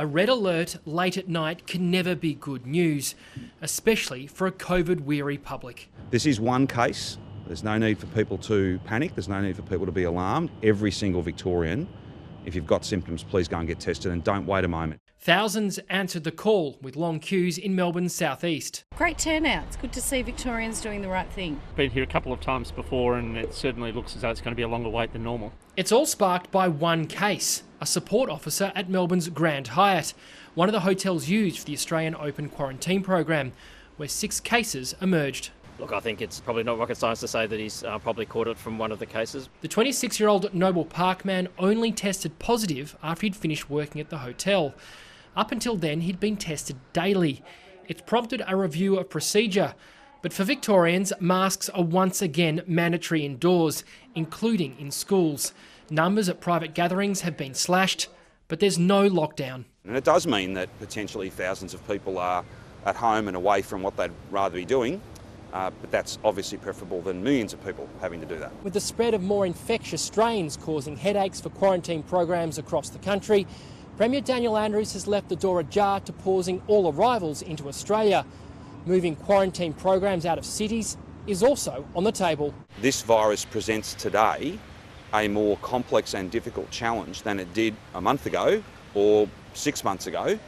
A red alert late at night can never be good news, especially for a COVID-weary public. This is one case. There's no need for people to panic. There's no need for people to be alarmed. Every single Victorian, if you've got symptoms, please go and get tested and don't wait a moment. Thousands answered the call with long queues in Melbourne's southeast. Great turnout. It's good to see Victorians doing the right thing. Been here a couple of times before and it certainly looks as though it's going to be a longer wait than normal. It's all sparked by one case, a support officer at Melbourne's Grand Hyatt, one of the hotels used for the Australian Open Quarantine program, where 6 cases emerged. Look, I think it's probably not rocket science to say that he's probably caught it from one of the cases. The 26-year-old Noble Park man only tested positive after he'd finished working at the hotel. Up until then, he'd been tested daily. It's prompted a review of procedure. But for Victorians, masks are once again mandatory indoors, including in schools. Numbers at private gatherings have been slashed, but there's no lockdown. And it does mean that potentially thousands of people are at home and away from what they'd rather be doing. But that's obviously preferable than millions of people having to do that. With the spread of more infectious strains causing headaches for quarantine programs across the country, Premier Daniel Andrews has left the door ajar to pausing all arrivals into Australia. Moving quarantine programs out of cities is also on the table. This virus presents today a more complex and difficult challenge than it did a month ago or 6 months ago,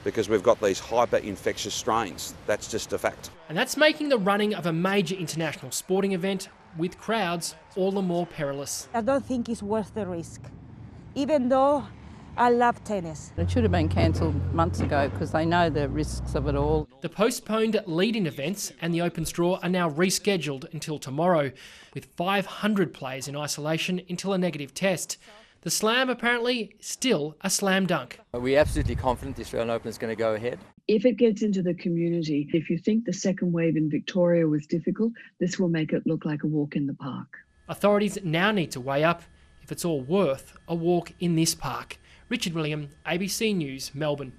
because we've got these hyper-infectious strains. That's just a fact. And that's making the running of a major international sporting event with crowds all the more perilous. I don't think it's worth the risk, even though I love tennis. It should have been cancelled months ago because they know the risks of it all. The postponed lead-in events and the open straw are now rescheduled until tomorrow, with 500 players in isolation until a negative test. The slam apparently still a slam dunk. We're absolutely confident the Australian Open is going to go ahead. If it gets into the community, if you think the second wave in Victoria was difficult, this will make it look like a walk in the park. Authorities now need to weigh up if it's all worth a walk in this park. Richard William, ABC News, Melbourne.